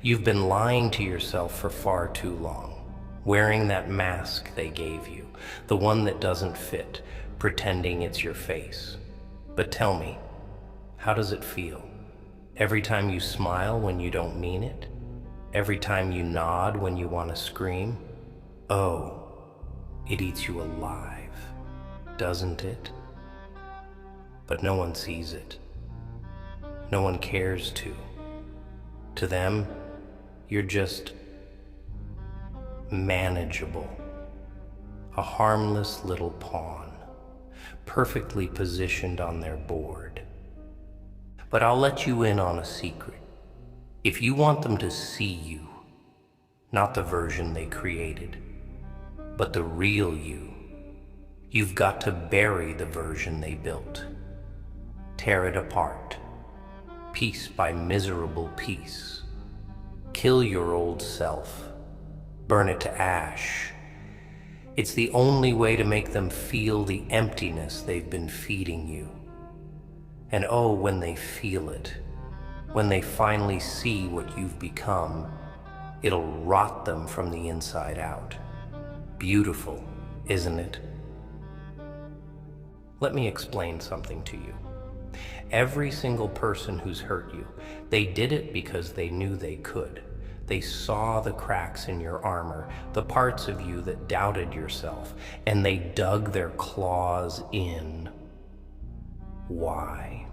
You've been lying to yourself for far too long, wearing that mask they gave you, the one that doesn't fit, pretending it's your face. But tell me, how does it feel? Every time you smile when you don't mean it? Every time you nod when you want to scream? Oh, it eats you alive, doesn't it? But no one sees it. No one cares to. To them, you're just manageable, a harmless little pawn, perfectly positioned on their board. But I'll let you in on a secret. If you want them to see you, not the version they created, but the real you, you've got to bury the version they built. Tear it apart, piece by miserable piece. Kill your old self. Burn it to ash. It's the only way to make them feel the emptiness they've been feeding you. And oh, when they feel it, when they finally see what you've become, it'll rot them from the inside out. Beautiful, isn't it? Let me explain something to you. Every single person who's hurt you, they did it because they knew they could. They saw the cracks in your armor, the parts of you that doubted yourself, and they dug their claws in. Why?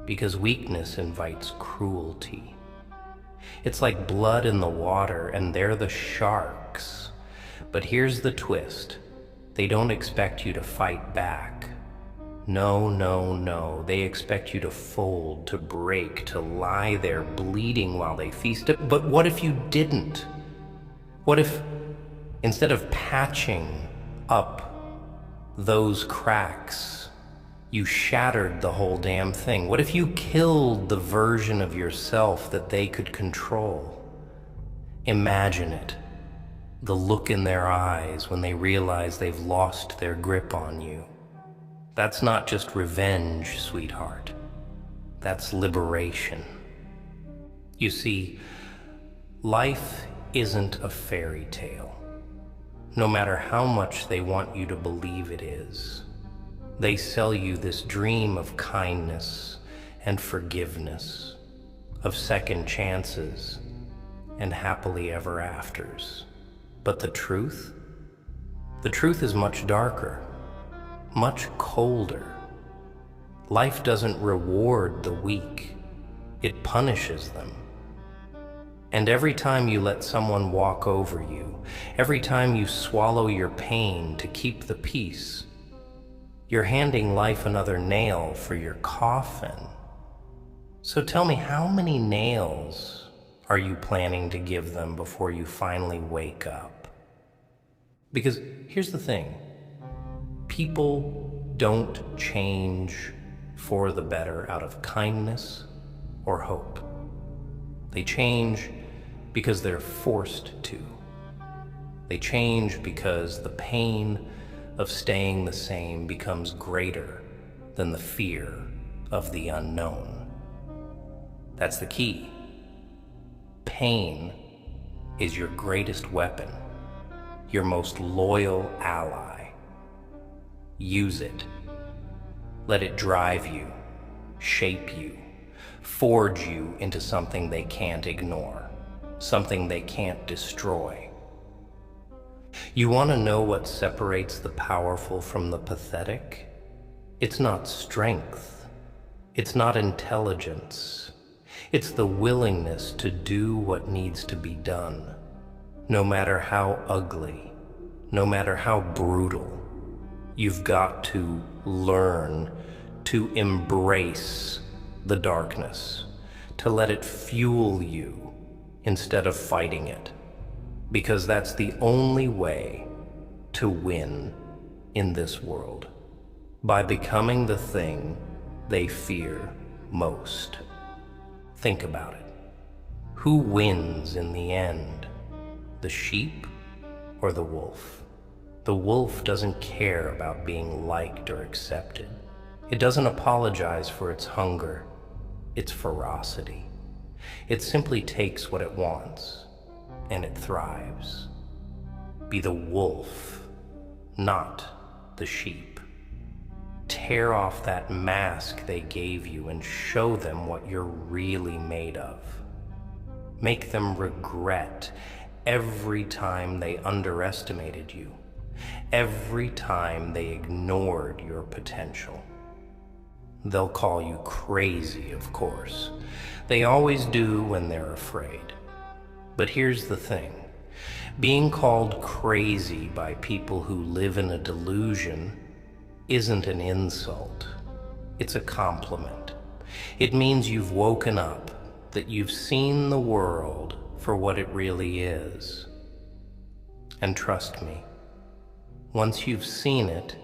Because weakness invites cruelty. It's like blood in the water, and they're the sharks. But here's the twist. They don't expect you to fight back. No, no, no. They expect you to fold, to break, to lie there bleeding while they feast. But what if you didn't? What if, instead of patching up those cracks, you shattered the whole damn thing? What if you killed the version of yourself that they could control? Imagine it. The look in their eyes when they realize they've lost their grip on you. That's not just revenge, sweetheart. That's liberation. You see, life isn't a fairy tale, no matter how much they want you to believe it is. They sell you this dream of kindness and forgiveness, of second chances and happily ever afters. But the truth is much darker. Much colder. Life doesn't reward the weak, it punishes them. And every time you let someone walk over you, every time you swallow your pain to keep the peace, you're handing life another nail for your coffin. So tell me, how many nails are you planning to give them before you finally wake up? Because here's the thing. People don't change for the better out of kindness or hope. They change because they're forced to. They change because the pain of staying the same becomes greater than the fear of the unknown. That's the key. Pain is your greatest weapon, your most loyal ally. Use it. Let it drive you, shape you, forge you into something they can't ignore, something they can't destroy. You want to know what separates the powerful from the pathetic? It's not strength. It's not intelligence. It's the willingness to do what needs to be done, no matter how ugly, no matter how brutal. You've got to learn to embrace the darkness, to let it fuel you instead of fighting it, because that's the only way to win in this world, by becoming the thing they fear most. Think about it. Who wins in the end? The sheep or the wolf? The wolf doesn't care about being liked or accepted. It doesn't apologize for its hunger, its ferocity. It simply takes what it wants, and it thrives. Be the wolf, not the sheep. Tear off that mask they gave you and show them what you're really made of. Make them regret every time they underestimated you, every time they ignored your potential. They'll call you crazy, of course. They always do when they're afraid. But here's the thing. Being called crazy by people who live in a delusion isn't an insult. It's a compliment. It means you've woken up, that you've seen the world for what it really is. And trust me, once you've seen it,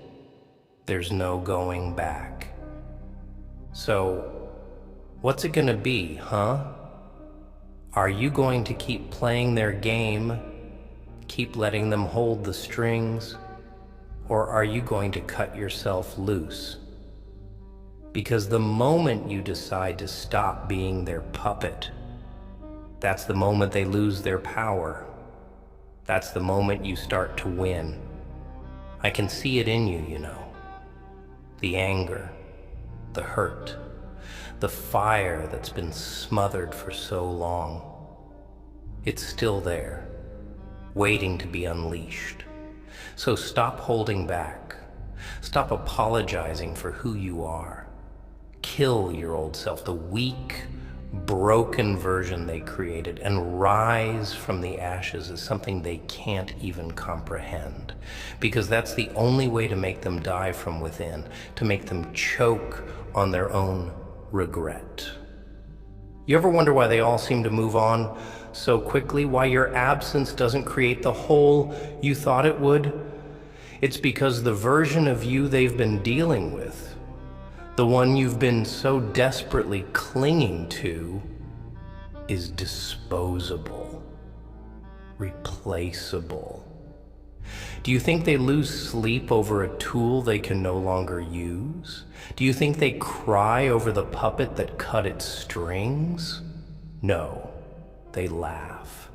there's no going back. So, what's it gonna be, huh? Are you going to keep playing their game, keep letting them hold the strings, or are you going to cut yourself loose? Because the moment you decide to stop being their puppet, that's the moment they lose their power. That's the moment you start to win. I can see it in you, you know. The anger, the hurt, the fire that's been smothered for so long. It's still there, waiting to be unleashed. So stop holding back. Stop apologizing for who you are. Kill your old self, the weak, broken version they created, and rise from the ashes as something they can't even comprehend. Because that's the only way to make them die from within, to make them choke on their own regret. You ever wonder why they all seem to move on so quickly? Why your absence doesn't create the hole you thought it would? It's because the version of you they've been dealing with, the one you've been so desperately clinging to, is disposable, replaceable. Do you think they lose sleep over a tool they can no longer use? Do you think they cry over the puppet that cut its strings? No, they laugh.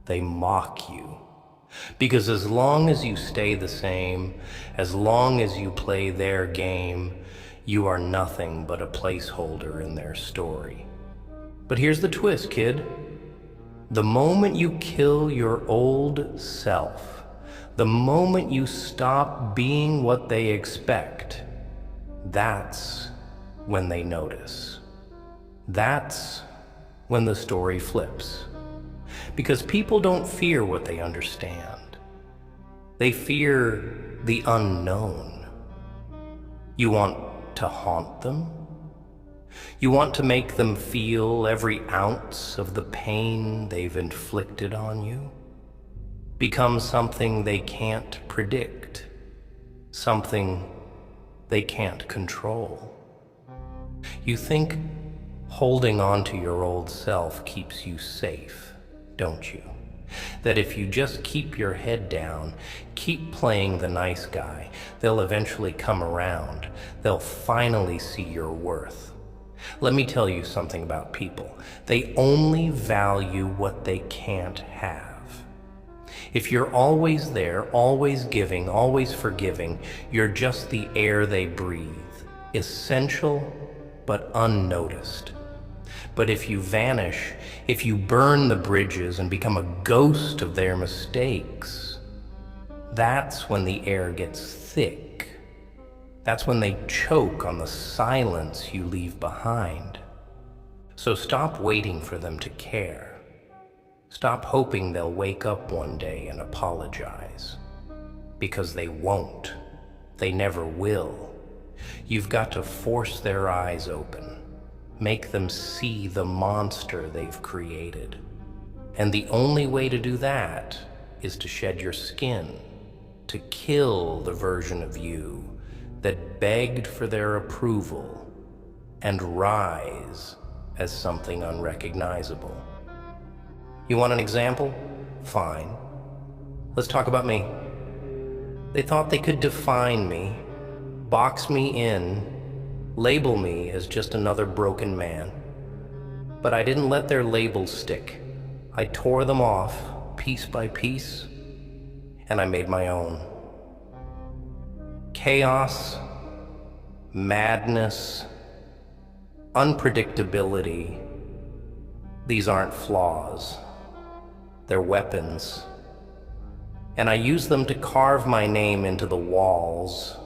They mock you. Because as long as you stay the same, as long as you play their game, you are nothing but a placeholder in their story. But here's the twist, kid. The moment you kill your old self, the moment you stop being what they expect, that's when they notice. That's when the story flips. Because people don't fear what they understand. They fear the unknown. You want to haunt them? You want to make them feel every ounce of the pain they've inflicted on you? Become something they can't predict, something they can't control. You think holding on to your old self keeps you safe, don't you? That if you just keep your head down, keep playing the nice guy, they'll eventually come around. They'll finally see your worth. Let me tell you something about people. They only value what they can't have. If you're always there, always giving, always forgiving, you're just the air they breathe, essential but unnoticed. But if you vanish, if you burn the bridges and become a ghost of their mistakes, that's when the air gets thick. That's when they choke on the silence you leave behind. So stop waiting for them to care. Stop hoping they'll wake up one day and apologize. Because they won't. They never will. You've got to force their eyes open. Make them see the monster they've created. And the only way to do that is to shed your skin, to kill the version of you that begged for their approval and rise as something unrecognizable. You want an example? Fine. Let's talk about me. They thought they could define me, box me in, label me as just another broken man. But I didn't let their labels stick. I tore them off, piece by piece, and I made my own. Chaos, madness, unpredictability, these aren't flaws. They're weapons. And I use them to carve my name into the walls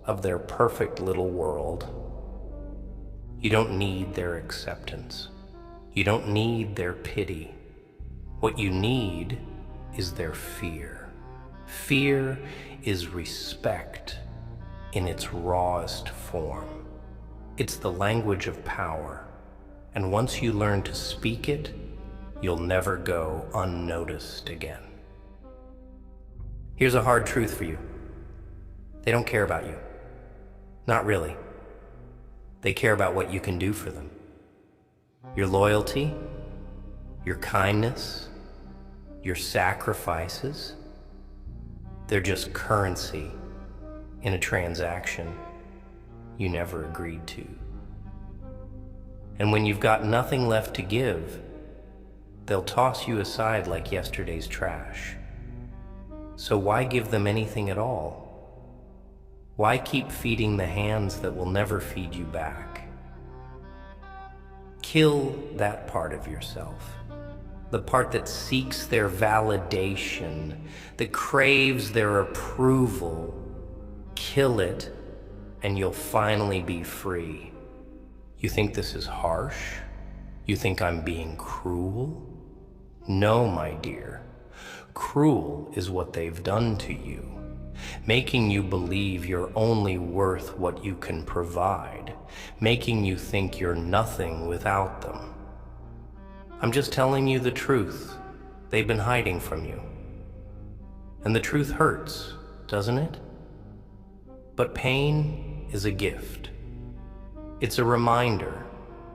of their perfect little world. You don't need their acceptance. You don't need their pity. What you need is their fear. Fear is respect in its rawest form. It's the language of power, and once you learn to speak it, you'll never go unnoticed again. Here's a hard truth for you. They don't care about you. Not really. They care about what you can do for them. Your loyalty, your kindness, your sacrifices, they're just currency in a transaction you never agreed to. And when you've got nothing left to give, they'll toss you aside like yesterday's trash. So why give them anything at all? Why keep feeding the hands that will never feed you back? Kill that part of yourself, the part that seeks their validation, that craves their approval. Kill it, and you'll finally be free. You think this is harsh? You think I'm being cruel? No, my dear. Cruel is what they've done to you, making you believe you're only worth what you can provide, making you think you're nothing without them. I'm just telling you the truth they've been hiding from you. And the truth hurts, doesn't it? But pain is a gift. It's a reminder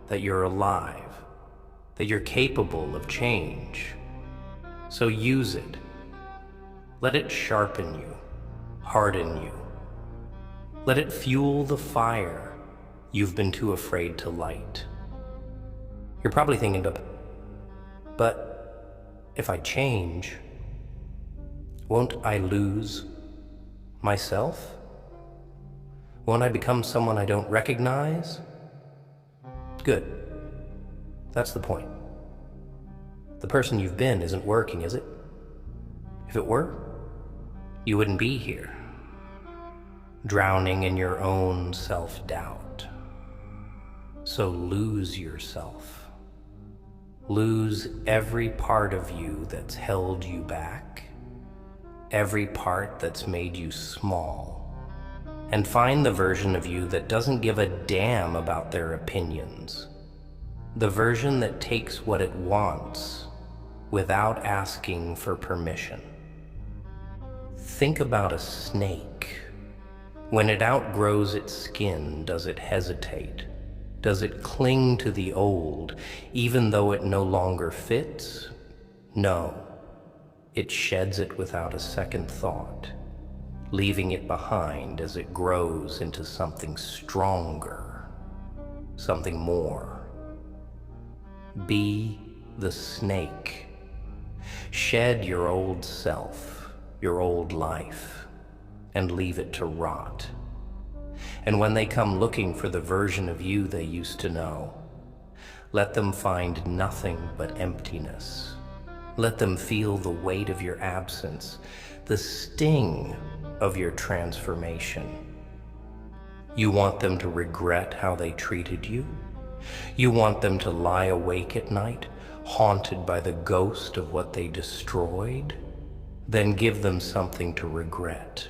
that you're alive, that you're capable of change. So use it. Let it sharpen you, harden you. Let it fuel the fire you've been too afraid to light. You're probably thinking, but if I change, won't I lose myself? Won't I become someone I don't recognize? Good. That's the point. The person you've been isn't working, is it? If it were, you wouldn't be here, drowning in your own self-doubt. So lose yourself. Lose every part of you that's held you back, every part that's made you small, and find the version of you that doesn't give a damn about their opinions, the version that takes what it wants without asking for permission. Think about a snake. When it outgrows its skin, does it hesitate? Does it cling to the old, even though it no longer fits? No. It sheds it without a second thought, leaving it behind as it grows into something stronger, something more. Be the snake. Shed your old self, your old life, and leave it to rot. And when they come looking for the version of you they used to know, let them find nothing but emptiness. Let them feel the weight of your absence, the sting of your transformation. You want them to regret how they treated you? You want them to lie awake at night, haunted by the ghost of what they destroyed? Then give them something to regret.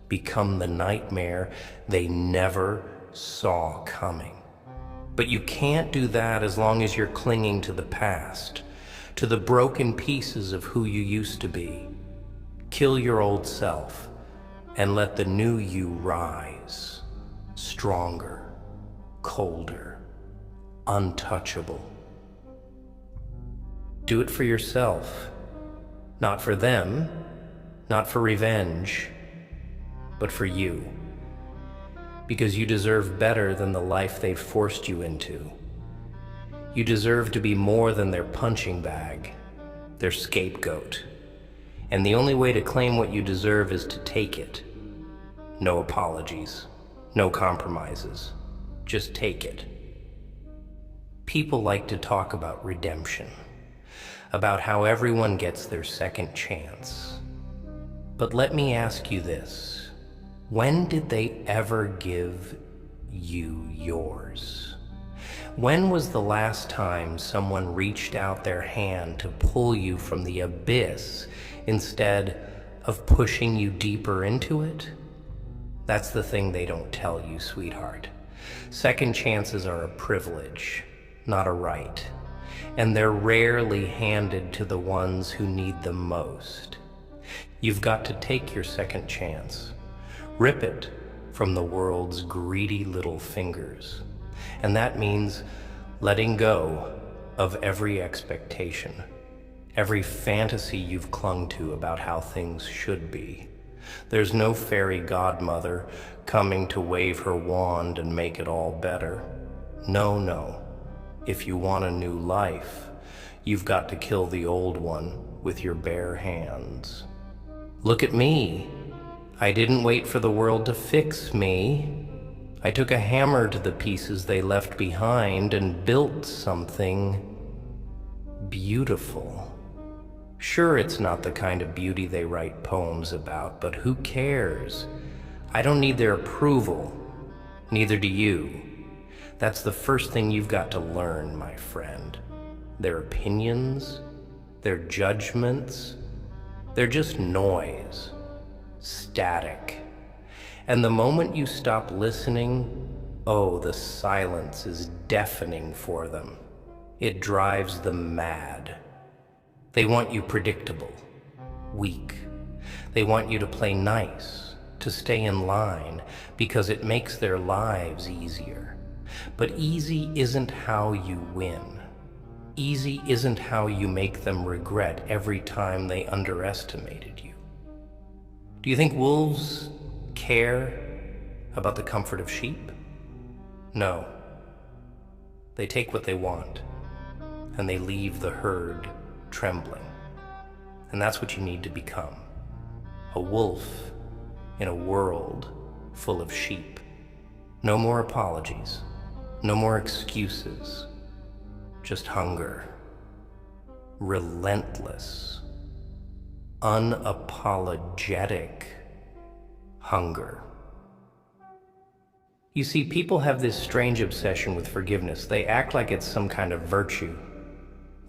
Become the nightmare they never saw coming. But you can't do that as long as you're clinging to the past, to the broken pieces of who you used to be. Kill your old self and let the new you rise, stronger, colder, untouchable. Do it for yourself, not for them, not for revenge, but for you. Because you deserve better than the life they've forced you into. You deserve to be more than their punching bag, their scapegoat. And the only way to claim what you deserve is to take it. No apologies, no compromises. Just take it. People like to talk about redemption, about how everyone gets their second chance. But let me ask you this. When did they ever give you yours? When was the last time someone reached out their hand to pull you from the abyss instead of pushing you deeper into it? That's the thing they don't tell you, sweetheart. Second chances are a privilege, not a right. And they're rarely handed to the ones who need them most. You've got to take your second chance. Rip it from the world's greedy little fingers. And that means letting go of every expectation, every fantasy you've clung to about how things should be. There's no fairy godmother coming to wave her wand and make it all better. No, no. If you want a new life, you've got to kill the old one with your bare hands. Look at me. I didn't wait for the world to fix me. I took a hammer to the pieces they left behind and built something beautiful. Sure, it's not the kind of beauty they write poems about, but who cares? I don't need their approval. Neither do you. That's the first thing you've got to learn, my friend. Their opinions, their judgments, they're just noise, static. And the moment you stop listening, oh, the silence is deafening for them. It drives them mad. They want you predictable, weak. They want you to play nice, to stay in line, because it makes their lives easier. But easy isn't how you win. Easy isn't how you make them regret every time they underestimated you. Do you think wolves care about the comfort of sheep? No. They take what they want, and they leave the herd trembling. And that's what you need to become. A wolf in a world full of sheep. No more apologies. No more excuses. Just hunger. Relentless. Unapologetic hunger. You see, people have this strange obsession with forgiveness. They act like it's some kind of virtue,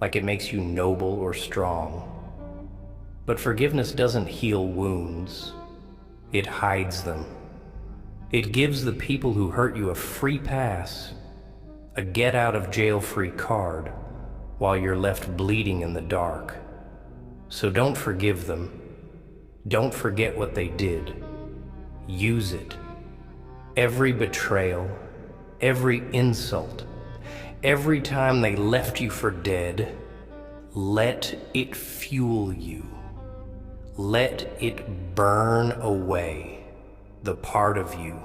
like it makes you noble or strong. But forgiveness doesn't heal wounds. It hides them. It gives the people who hurt you a free pass, a get-out-of-jail-free card, while you're left bleeding in the dark. So don't forgive them. Don't forget what they did. Use it. Every betrayal, every insult, every time they left you for dead, let it fuel you. Let it burn away the part of you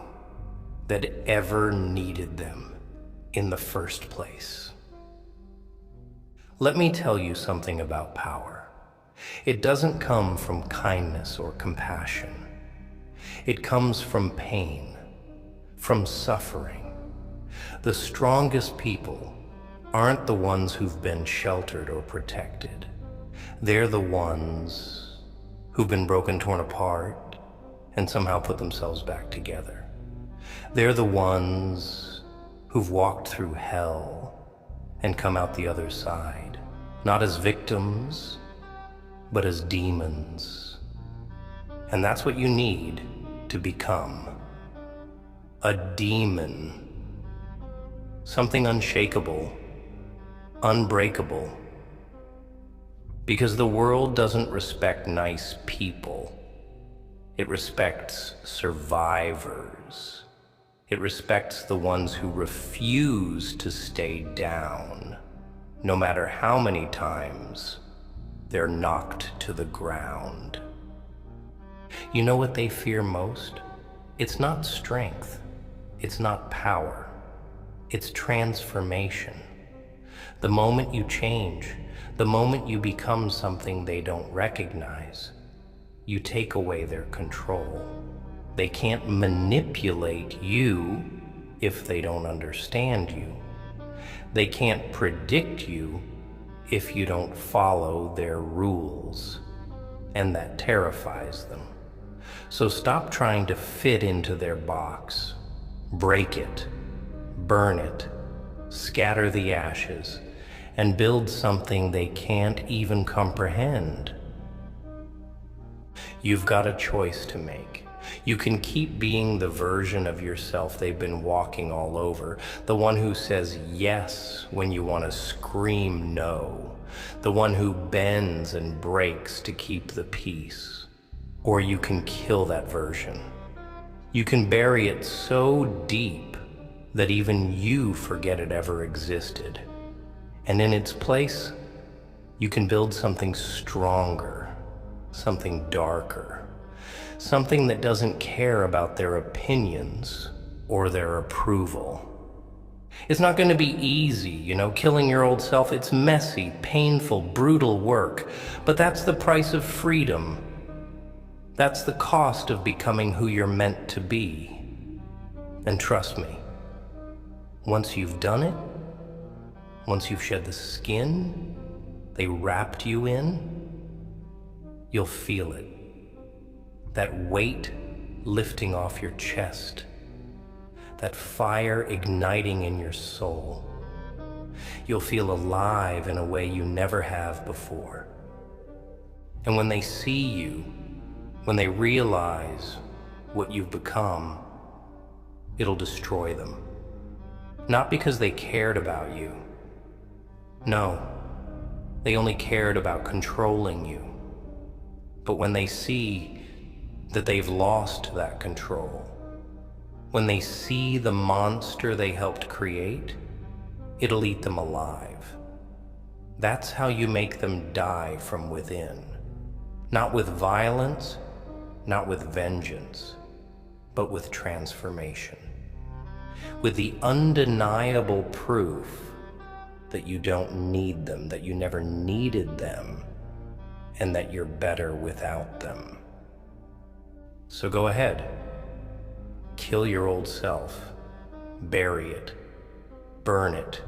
that ever needed them in the first place. Let me tell you something about power. It doesn't come from kindness or compassion. It comes from pain, from suffering. The strongest people aren't the ones who've been sheltered or protected. They're the ones who've been broken, torn apart, and somehow put themselves back together. They're the ones who've walked through hell and come out the other side, not as victims, but as demons. And that's what you need to become. A demon. Something unshakable, unbreakable. Because the world doesn't respect nice people. It respects survivors. It respects the ones who refuse to stay down, no matter how many times they're knocked to the ground. You know what they fear most? It's not strength. It's not power. It's transformation. The moment you change, the moment you become something they don't recognize, you take away their control. They can't manipulate you if they don't understand you. They can't predict you if you don't follow their rules, and that terrifies them. So stop trying to fit into their box. Break it, burn it, scatter the ashes, and build something they can't even comprehend. You've got a choice to make. You can keep being the version of yourself they've been walking all over, the one who says yes when you want to scream no, the one who bends and breaks to keep the peace. Or you can kill that version. You can bury it so deep that even you forget it ever existed. And in its place, you can build something stronger, something darker, something that doesn't care about their opinions or their approval. It's not going to be easy, killing your old self. It's messy, painful, brutal work, but that's the price of freedom. That's the cost of becoming who you're meant to be. And trust me, once you've done it, once you've shed the skin they wrapped you in, you'll feel it. That weight lifting off your chest, that fire igniting in your soul. You'll feel alive in a way you never have before. And when they see you, when they realize what you've become, it'll destroy them. Not because they cared about you. No, they only cared about controlling you. But when they see that they've lost that control, when they see the monster they helped create, it'll eat them alive. That's how you make them die from within. Not with violence, not with vengeance, but with transformation. With the undeniable proof that you don't need them, that you never needed them, and that you're better without them. So go ahead. Kill your old self. Bury it. Burn it.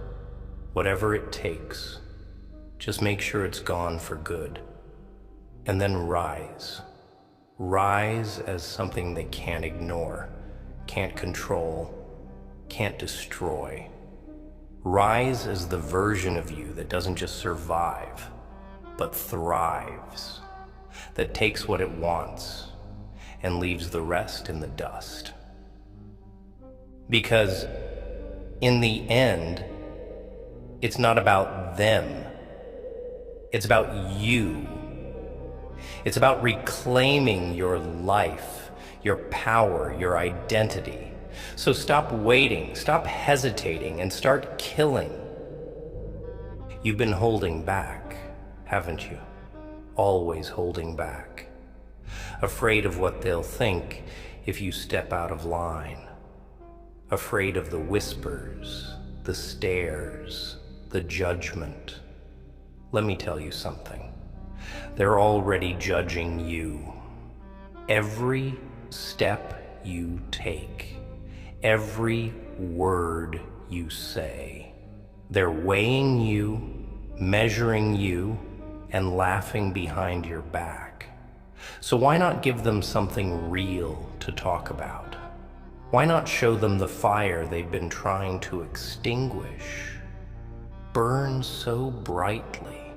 Whatever it takes. Just make sure it's gone for good. And then rise. Rise as something they can't ignore, can't control, can't destroy. Rise as the version of you that doesn't just survive, but thrives, that takes what it wants and leaves the rest in the dust. Because in the end, it's not about them, it's about you. It's about reclaiming your life, your power, your identity. So stop waiting, stop hesitating, and start killing. You've been holding back, haven't you? Always holding back. Afraid of what they'll think if you step out of line. Afraid of the whispers, the stares, the judgment. Let me tell you something. They're already judging you. Every step you take, every word you say, they're weighing you, measuring you, and laughing behind your back. So why not give them something real to talk about? Why not show them the fire they've been trying to extinguish? Burn so brightly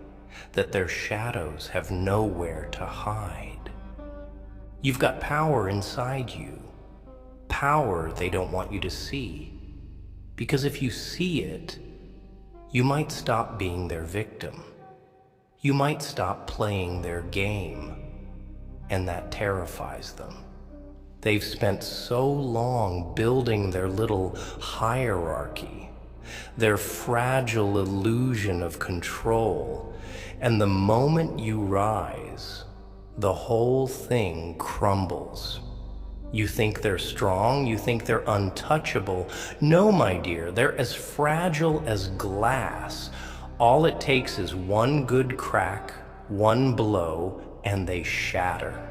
that their shadows have nowhere to hide. You've got power inside you, power they don't want you to see, because if you see it, you might stop being their victim. You might stop playing their game, and that terrifies them. They've spent so long building their little hierarchy, their fragile illusion of control, and the moment you rise, the whole thing crumbles. You think they're strong, you think they're untouchable. No, my dear, they're as fragile as glass, All it takes is one good crack, one blow, and they shatter.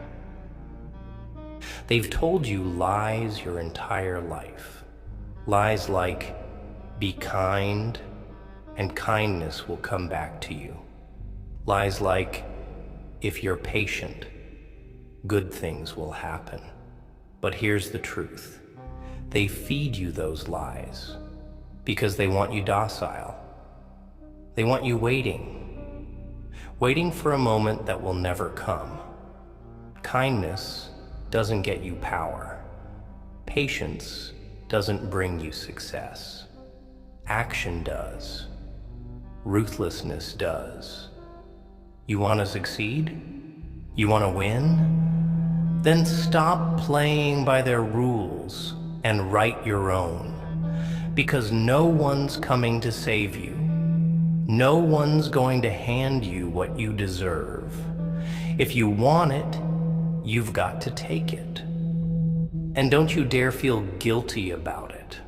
They've told you lies your entire life. Lies like, be kind, and kindness will come back to you. Lies like, if you're patient, good things will happen. But here's the truth. They feed you those lies because they want you docile. They want you waiting for a moment that will never come. Kindness doesn't get you power. Patience doesn't bring you success. Action does. Ruthlessness does. You want to succeed? You want to win? Then stop playing by their rules and write your own. Because no one's coming to save you. No one's going to hand you what you deserve. If you want it, you've got to take it. And don't you dare feel guilty about it.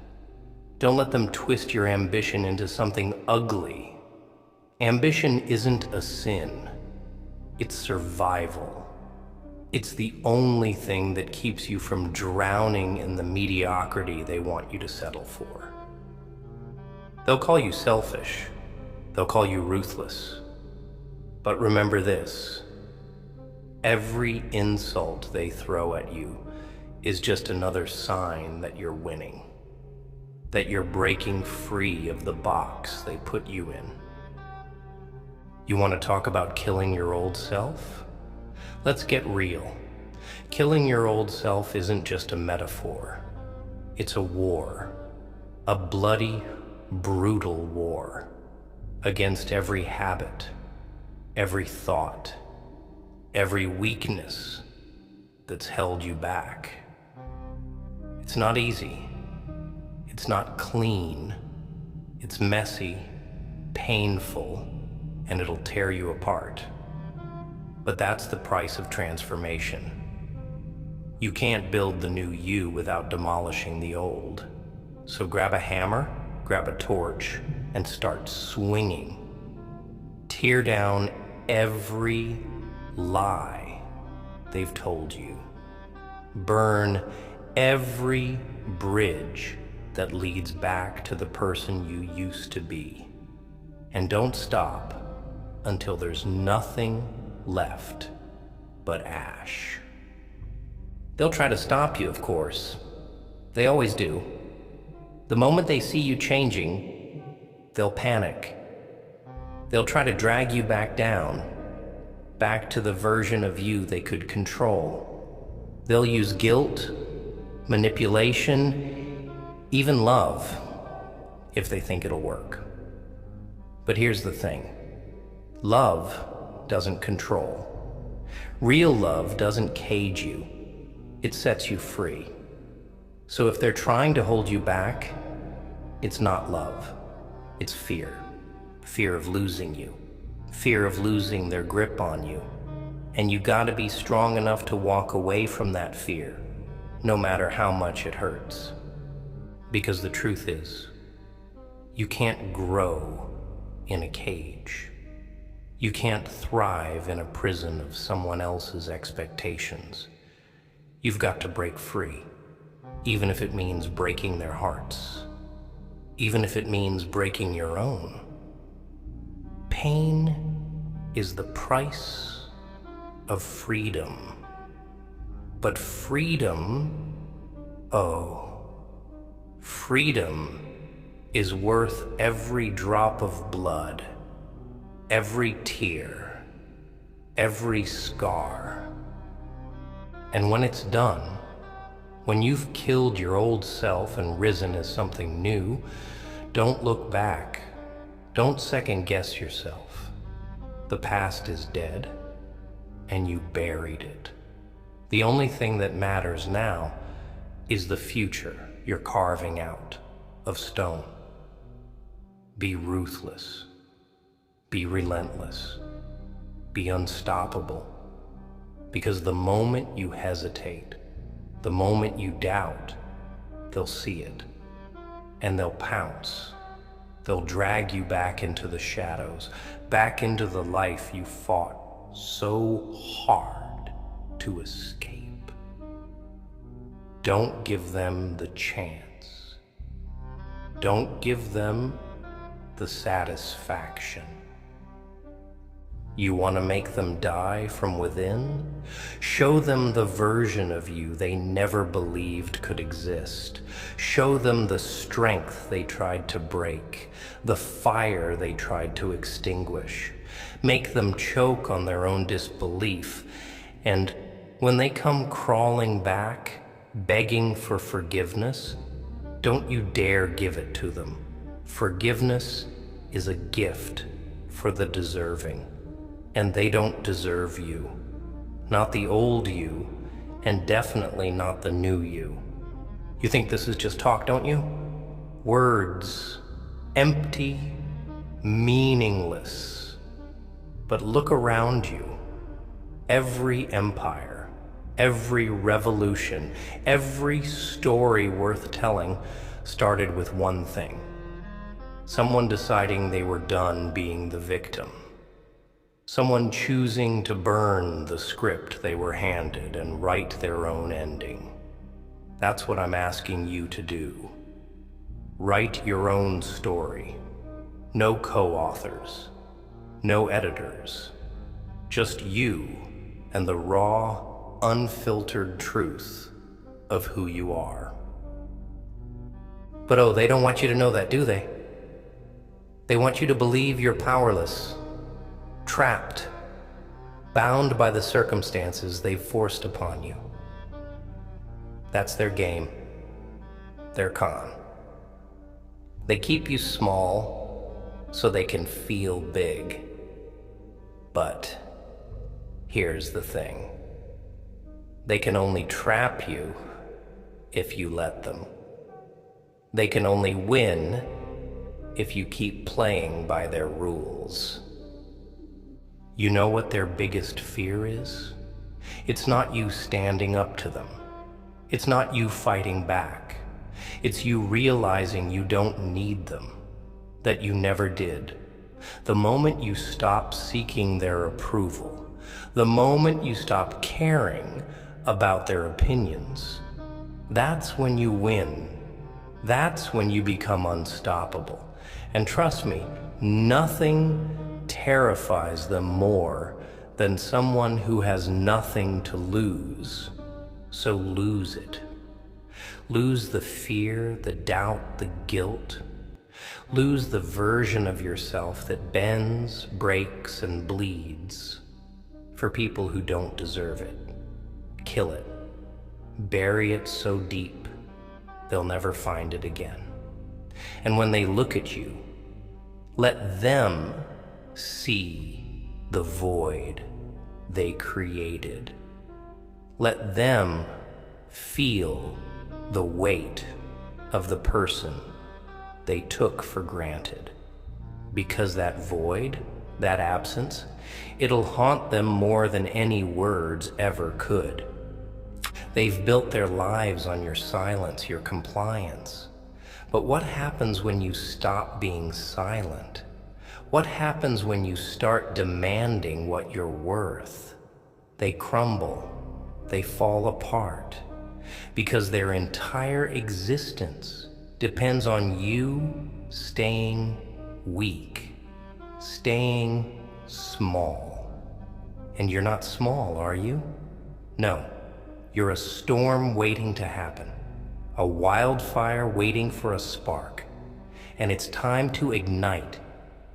Don't let them twist your ambition into something ugly. Ambition isn't a sin. It's survival. It's the only thing that keeps you from drowning in the mediocrity they want you to settle for. They'll call you selfish. They'll call you ruthless. But remember this. Every insult they throw at you is just another sign that you're winning. That you're breaking free of the box they put you in. You want to talk about killing your old self? Let's get real. Killing your old self isn't just a metaphor. It's a war. A bloody, brutal war. Against every habit, every thought, every weakness that's held you back. It's not easy. It's not clean. It's messy, painful, and it'll tear you apart. But that's the price of transformation. You can't build the new you without demolishing the old. So grab a hammer, grab a torch, and start swinging. Tear down every lie they've told you. Burn every bridge that leads back to the person you used to be. And don't stop until there's nothing left but ash. They'll try to stop you, of course. They always do. The moment they see you changing, they'll panic. They'll try to drag you back down, back to the version of you they could control. They'll use guilt, manipulation, even love, if they think it'll work. But here's the thing. Love doesn't control. Real love doesn't cage you. It sets you free. So if they're trying to hold you back, it's not love. It's fear. Fear of losing you. Fear of losing their grip on you. And you gotta be strong enough to walk away from that fear, no matter how much it hurts. Because the truth is, you can't grow in a cage. You can't thrive in a prison of someone else's expectations. You've got to break free, even if it means breaking their hearts. Even if it means breaking your own. Pain is the price of freedom. But freedom, freedom is worth every drop of blood, every tear, every scar. And when it's done, when you've killed your old self and risen as something new, don't look back. Don't second guess yourself. The past is dead, and you buried it. The only thing that matters now is the future you're carving out of stone. Be ruthless. Be relentless. Be unstoppable. Because the moment you hesitate, the moment you doubt, they'll see it, and they'll pounce, They'll drag you back into the shadows, back into the life you fought so hard to escape. Don't give them the chance. Don't give them the satisfaction. You want to make them die from within? Show them the version of you they never believed could exist. Show them the strength they tried to break, the fire they tried to extinguish. Make them choke on their own disbelief. And when they come crawling back, begging for forgiveness, don't you dare give it to them. Forgiveness is a gift for the deserving. And they don't deserve you. Not the old you, and definitely not the new you. You think this is just talk, don't you? Words, empty, meaningless. But look around you. Every empire, every revolution, every story worth telling started with one thing. Someone deciding they were done being the victim. Someone choosing to burn the script they were handed and write their own ending. That's what I'm asking you to do. Write your own story. No co-authors, no editors, just you and the raw, unfiltered truth of who you are. But oh, they don't want you to know that, do they? They want you to believe you're powerless. Trapped, bound by the circumstances they've forced upon you. That's their game, their con. They keep you small so they can feel big. But here's the thing. They can only trap you if you let them. They can only win if you keep playing by their rules. You know what their biggest fear is? It's not you standing up to them. It's not you fighting back. It's you realizing you don't need them, that you never did. The moment you stop seeking their approval, the moment you stop caring about their opinions, that's when you win. That's when you become unstoppable. And trust me, nothing terrifies them more than someone who has nothing to lose. So lose it. Lose the fear, the doubt, the guilt. Lose the version of yourself that bends, breaks, and bleeds for people who don't deserve it. Kill it. Bury it so deep they'll never find it again. And when they look at you, let them see the void they created. Let them feel the weight of the person they took for granted. Because that void, that absence, it'll haunt them more than any words ever could. They've built their lives on your silence, your compliance. But what happens when you stop being silent? What happens when you start demanding what you're worth? They crumble, they fall apart, because their entire existence depends on you staying weak, staying small. And you're not small, are you? No, you're a storm waiting to happen, a wildfire waiting for a spark. And it's time to ignite.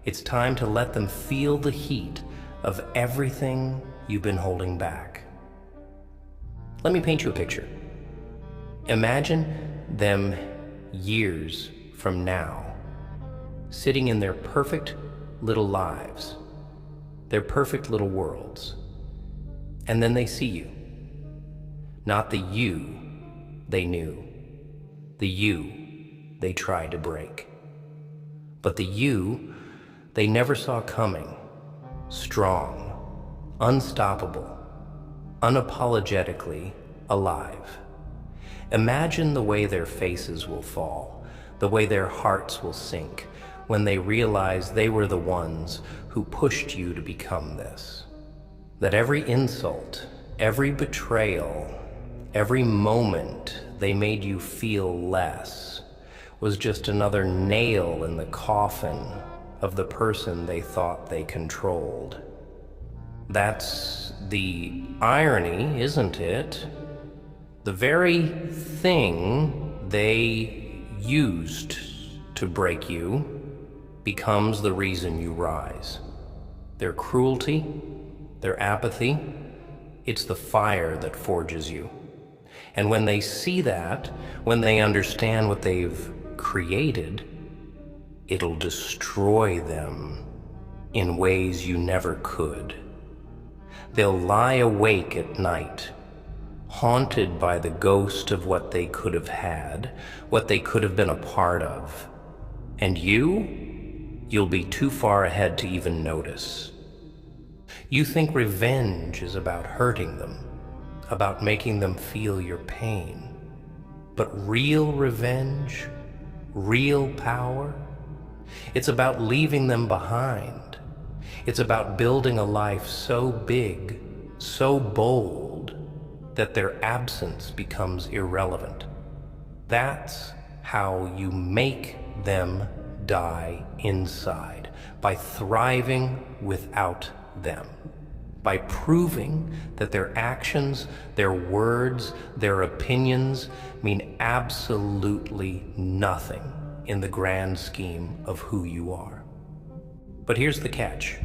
It's time to let them feel the heat of everything you've been holding back. Let me paint you a picture. Imagine them years from now, sitting in their perfect little lives, their perfect little worlds, and then they see you. Not the you they knew, the you they tried to break, but the you they never saw coming, strong, unstoppable, unapologetically alive. Imagine the way their faces will fall, the way their hearts will sink, when they realize they were the ones who pushed you to become this. That every insult, every betrayal, every moment they made you feel less was just another nail in the coffin of the person they thought they controlled. That's the irony, isn't it? The very thing they used to break you becomes the reason you rise. Their cruelty, their apathy, it's the fire that forges you. And when they see that, when they understand what they've created, it'll destroy them in ways you never could. They'll lie awake at night, haunted by the ghost of what they could have had, what they could have been a part of. And you'll be too far ahead to even notice. You think revenge is about hurting them, about making them feel your pain. But real revenge, real power, it's about leaving them behind. It's about building a life so big, so bold, that their absence becomes irrelevant. That's how you make them die inside, by thriving without them, by proving that their actions, their words, their opinions mean absolutely nothing in the grand scheme of who you are. But here's the catch.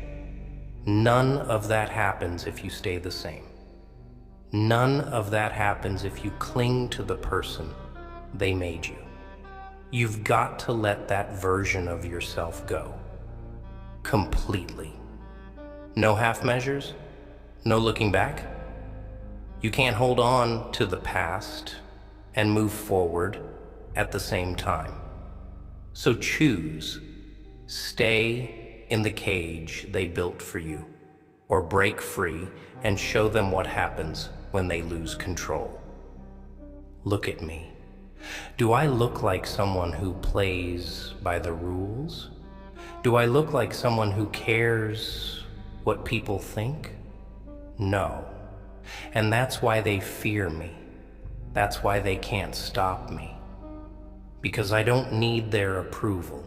None of that happens if you stay the same. None of that happens if you cling to the person they made you. You've got to let that version of yourself go. Completely. No half measures, no looking back. You can't hold on to the past and move forward at the same time. So choose. Stay in the cage they built for you, or break free and show them what happens when they lose control. Look at me. Do I look like someone who plays by the rules? Do I look like someone who cares what people think? No. And that's why they fear me. That's why they can't stop me. Because I don't need their approval.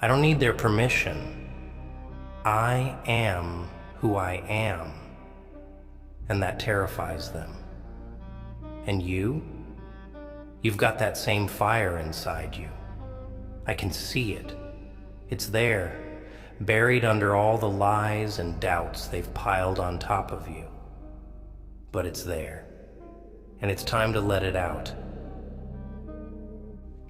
I don't need their permission. I am who I am. And that terrifies them. And you've got that same fire inside you. I can see it. It's there, buried under all the lies and doubts they've piled on top of you. But it's there, and it's time to let it out.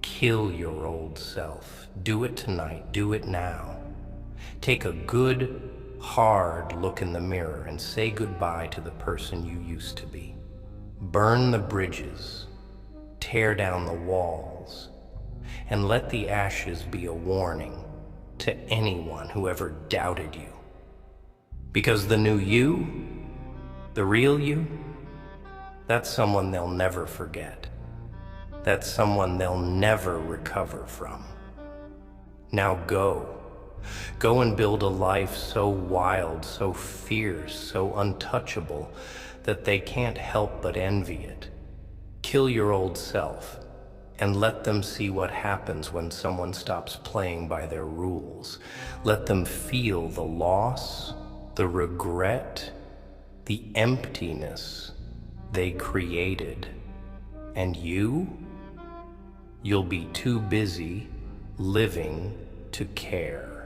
Kill your old self. Do it tonight. Do it now. Take a good, hard look in the mirror and say goodbye to the person you used to be. Burn the bridges. Tear down the walls. And let the ashes be a warning to anyone who ever doubted you. Because the new you, the real you, that's someone they'll never forget. That's someone they'll never recover from. Now go. Go and build a life so wild, so fierce, so untouchable that they can't help but envy it. Kill your old self and let them see what happens when someone stops playing by their rules. Let them feel the loss, the regret, the emptiness they created. And you'll be too busy living to care.